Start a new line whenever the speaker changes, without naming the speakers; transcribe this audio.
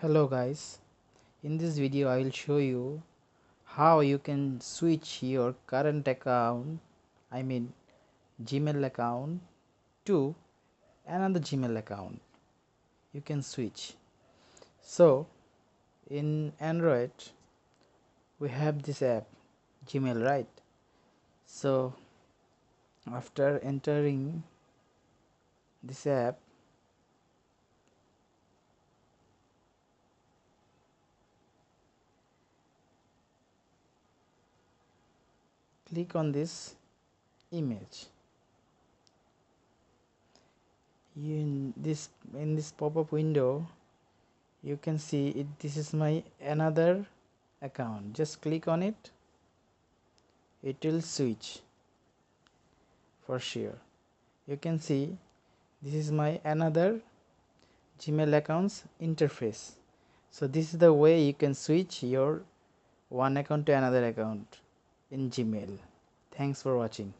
Hello guys, in this video I will show you how you can switch your current account, I mean Gmail account, to another Gmail account. You can switch. So in Android we have this app Gmail, right? So after entering this app, click on this image. In this pop-up window you can see it. This is my another account. Just click on it, it will switch for sure. You can see this is my another Gmail accounts interface. So this is the way you can switch your one account to another account in Gmail. Thanks for watching.